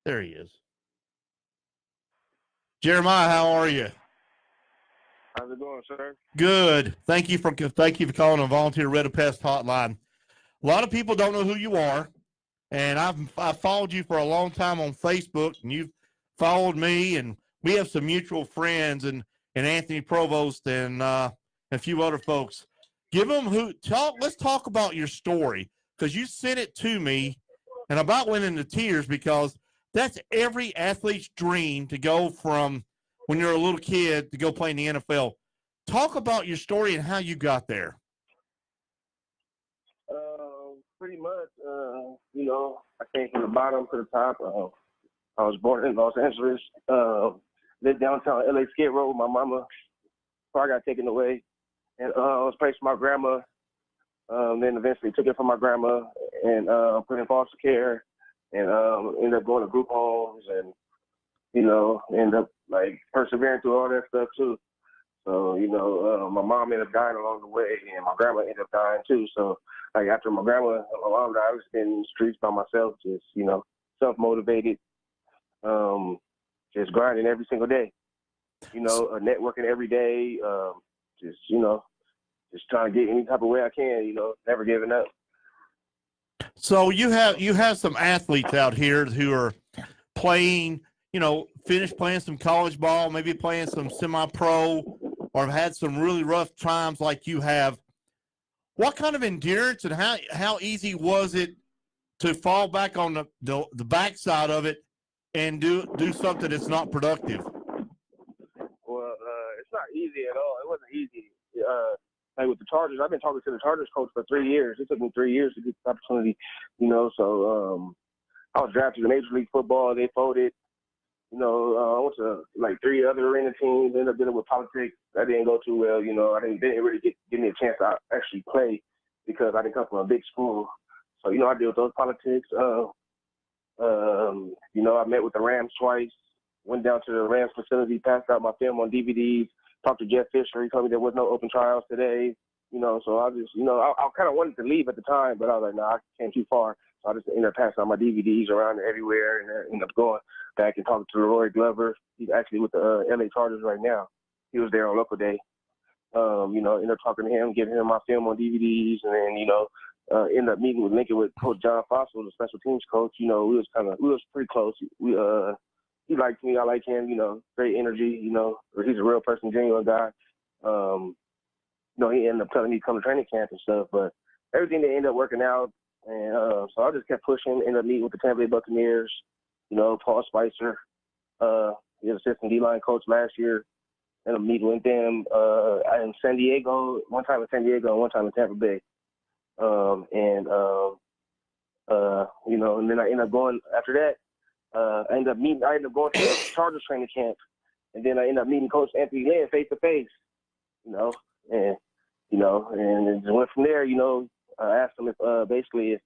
There he is. Jeremiah, how are you? How's it going, sir? Good. Thank you for calling a volunteer Red Pest hotline. A lot of people don't know who you are, and I've followed you for a long time on Facebook, and you've followed me, and we have some mutual friends, and Anthony Provost and a few other folks. Let's talk about your story, because you sent it to me, and I about went into tears because that's every athlete's dream to go from when you're a little kid to go play in the NFL. Talk about your story and how you got there. Pretty much, I came from the bottom to the top. I was born in Los Angeles, lived downtown LA Skid Row with my mama before I got taken away. And I was placed with my grandma, then eventually took it from my grandma and put in foster care and ended up going to group homes and, ended up like persevering through all that stuff too. So, my mom ended up dying along the way and my grandma ended up dying too. So, like after my grandma and my mom died, I was in the streets by myself, just, self-motivated, just grinding every single day, networking every day, just trying to get any type of way I can, never giving up. So you have some athletes out here who are playing, finished playing some college ball, maybe playing some semi-pro, or have had some really rough times like you have. What kind of endurance and how easy was it to fall back on the backside of it and do something that's not productive? Well, it's not easy at all. It wasn't easy. Like with the Chargers, I've been talking to the Chargers coach for 3 years. It took me 3 years to get the opportunity, so I was drafted to Major League Football. They folded. I went to like 3 other arena teams, ended up dealing with politics. That didn't go too well. I didn't really give me a chance to actually play because I didn't come from a big school. So, I deal with those politics. I met with the Rams twice, went down to the Rams facility, passed out my film on DVDs, talked to Jeff Fisher. He told me there was no open trials today. So I just, I kind of wanted to leave at the time, but I was like, nah, I came too far. So I just ended up passing out my DVDs around everywhere and ended up going back and talking to Roy Glover. He's actually with the LA Chargers right now. He was there on local day. Ended up talking to him, giving him my film on DVDs, and then, ended up meeting with Lincoln with Coach John Fossil, the special teams coach. We was pretty close. He liked me, I like him, great energy, he's a real person, genuine guy. He ended up telling me to come to training camp and stuff, but everything they ended up working out. And so I just kept pushing, ended up meeting with the Tampa Bay Buccaneers, Paul Spicer, he was assistant D-line coach last year, ended up meeting with them in San Diego, one time in San Diego and one time in Tampa Bay. And then I ended up going after that. I ended up going to the Chargers training camp, and then I ended up meeting Coach Anthony Lynn face to face, and it just went from there. I asked him if basically if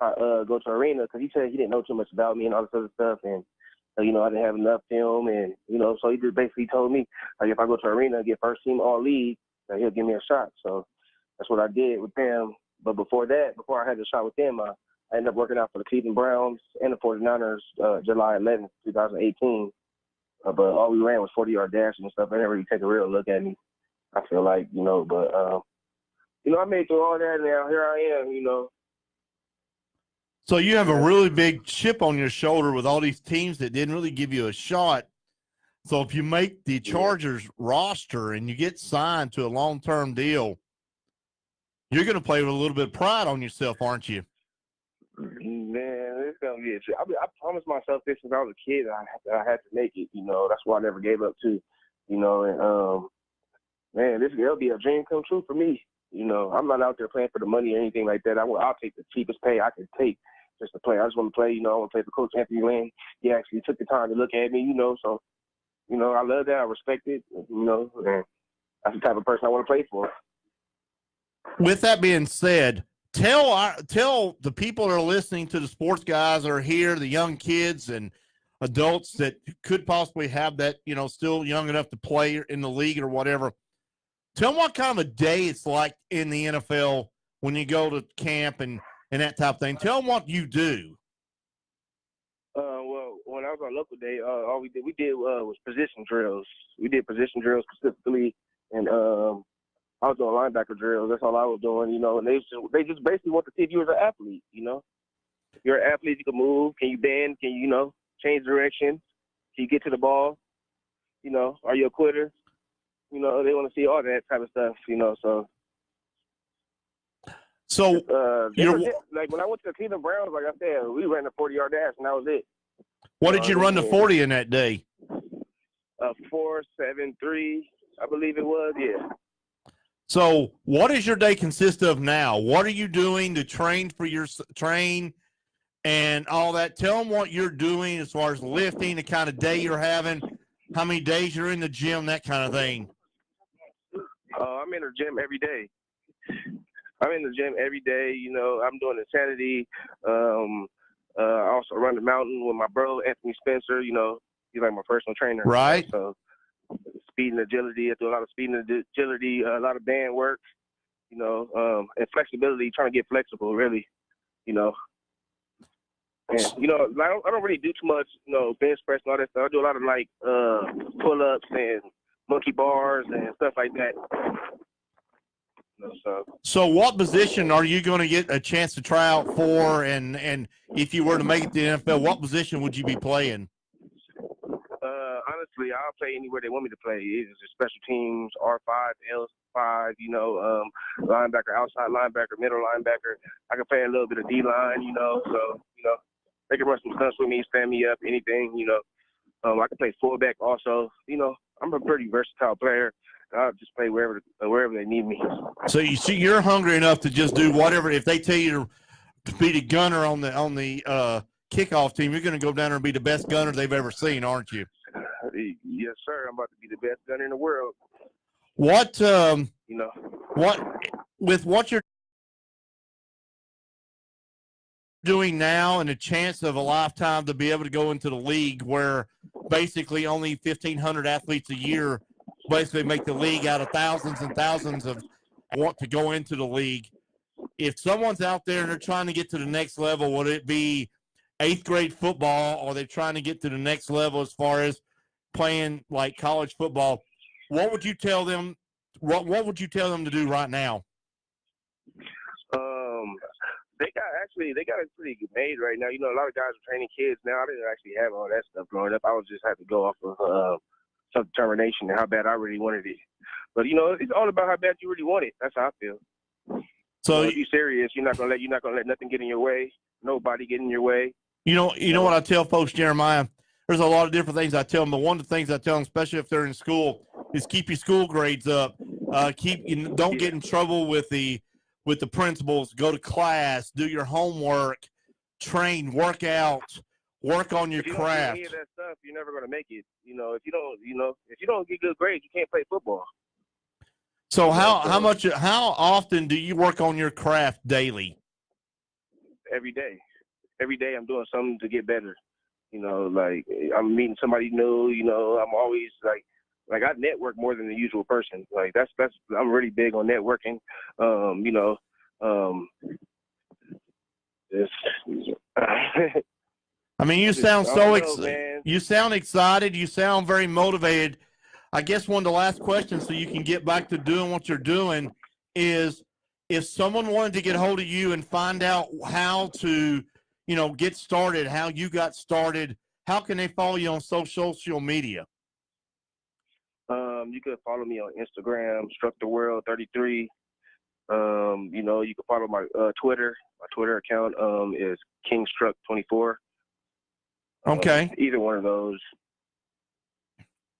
I go to arena, because he said he didn't know too much about me and all this other stuff, and I didn't have enough film, and so he just basically told me like if I go to arena and get first team all league, that he'll give me a shot. So that's what I did with them. But before I had the shot with them, I ended up working out for the Cleveland Browns and the 49ers July 11th, 2018. But all we ran was 40-yard dashes and stuff. They didn't really take a real look at me, I feel like, But, I made it through all that now. Here I am, So you have a really big chip on your shoulder with all these teams that didn't really give you a shot. So if you make the Chargers roster and you get signed to a long-term deal, you're going to play with a little bit of pride on yourself, aren't you? Man, it's going to be a trip. I promised myself this since I was a kid that I had to make it, That's why I never gave up too, and, man, it'll be a dream come true for me. I'm not out there playing for the money or anything like that. I'll take the cheapest pay I can take just to play. I just want to play, I want to play for Coach Anthony Lynn. He actually took the time to look at me, so, I love that. I respect it, and that's the type of person I want to play for. With that being said, tell the people that are listening to the sports guys that are here, the young kids and adults that could possibly have that, still young enough to play in the league or whatever. Tell them what kind of a day it's like in the NFL when you go to camp and that type of thing. Tell them what you do. Well, when I was on local day, all we did was position drills. We did position drills specifically, and I was doing linebacker drills. That's all I was doing, you know. And they just basically want to see if you was an athlete, you know. If you're an athlete, you can move. Can you bend? Can you, you know, change direction? Can you get to the ball? You know, are you a quitter? You know, they want to see all that type of stuff, you know. So like when I went to the Cleveland Browns, like I said, we ran a 40-yard dash, and that was it. What did you run the 40 in that day? 4.73, I believe it was. Yeah. So, what does your day consist of now? What are you doing to train and all that? Tell them what you're doing as far as lifting, the kind of day you're having, how many days you're in the gym, that kind of thing. I'm in the gym every day. You know, I'm doing insanity. I also run the mountain with my bro, Anthony Spencer. You know, he's like my personal trainer. Right. You know, so speed and agility. I do a lot of speed and agility, a lot of band work, you know, and flexibility, trying to get flexible, really, you know. And, you know, I don't really do too much, you know, bench press and all that stuff. I do a lot of, like, pull-ups and monkey bars and stuff like that. So what position are you going to get a chance to try out for? And if you were to make it to the NFL, what position would you be playing? Honestly, I'll play anywhere they want me to play. Either special teams, R5, L5, you know, linebacker, outside linebacker, middle linebacker. I can play a little bit of D-line, you know. So, you know, they can run some stunts with me, stand me up, anything, you know. I can play fullback also. You know, I'm a pretty versatile player. I'll just play wherever they need me. So you see, you're hungry enough to just do whatever. If they tell you to be the gunner on the kickoff team, you're going to go down there and be the best gunner they've ever seen, aren't you? Yes, sir. I'm about to be the best gunner in the world. What you know, what you're doing now and a chance of a lifetime to be able to go into the league where basically only 1,500 athletes a year basically make the league out of thousands and thousands of want to go into the league. If someone's out there and they're trying to get to the next level, would it be 8th grade football, or they're trying to get to the next level as far as playing like college football? What would you tell them? What would you tell them to do right now? They got it pretty made right now. You know, a lot of guys are training kids now. I didn't actually have all that stuff growing up. I was just had to go off of some determination and how bad I really wanted it. But you know, it's all about how bad you really want it. That's how I feel. So if you're serious, you're not gonna let nothing get in your way. Nobody get in your way. You know what I tell folks, Jerimiah? There's a lot of different things I tell them, but one of the things I tell them, especially if they're in school, is keep your school grades up. Don't get in trouble with the principals. Go to class, do your homework, train, work out, work on your craft. If you don't do any of that stuff, you're never gonna make it. You know, if you don't get good grades, you can't play football. So how often do you work on your craft daily? Every day. Every day I'm doing something to get better. You know, like I'm meeting somebody new, you know, I'm always like I network more than the usual person. Like that's I'm really big on networking. You know, I mean, you sound you sound excited, you sound very motivated. I guess one of the last questions so you can get back to doing what you're doing is if someone wanted to get hold of you and find out how to, you know, get started, how you got started, how can they follow you on social media? You can follow me on Instagram, StruckTheWorld33. You know, you can follow my Twitter. My Twitter account is KingStruck24. Okay. Either one of those.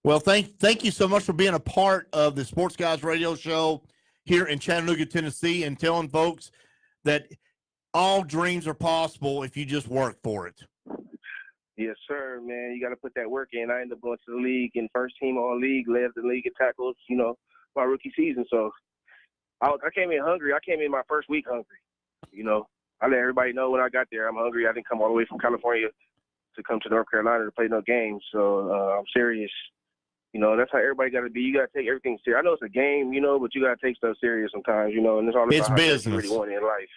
Well, thank you so much for being a part of the Sports Guys Radio Show here in Chattanooga, Tennessee, and telling folks that all dreams are possible if you just work for it. Yes, sir, man. You got to put that work in. I ended up going to the league and first team all league, led the league in tackles, you know, my rookie season. So I came in hungry. I came in my first week hungry. You know, I let everybody know when I got there I'm hungry. I didn't come all the way from California to come to North Carolina to play no games. So I'm serious. You know, that's how everybody got to be. You got to take everything serious. I know it's a game, you know, but you got to take stuff serious sometimes, you know, and it's all about how business. you really want it in life.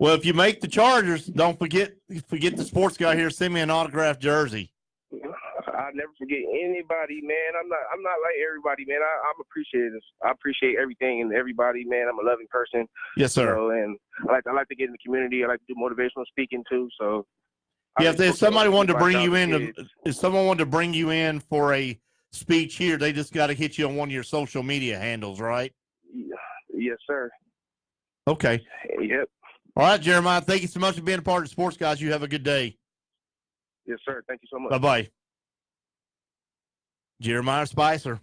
Well, if you make the Chargers, don't forget the sports guy here. Send me an autographed jersey. I never forget anybody, man. I'm not like everybody, man. I'm appreciative. I appreciate everything and everybody, man. I'm a loving person. Yes, sir. You know, and I like to get in the community. I like to do motivational speaking too. So yeah, if somebody wanted to bring you in, if someone wanted to bring you in for a speech here, they just got to hit you on one of your social media handles, right? Yes, sir. Okay. Yep. All right, Jeremiah. Thank you so much for being a part of the Sports Guys. You have a good day. Yes, sir. Thank you so much. Bye-bye. Jeremiah Spicer.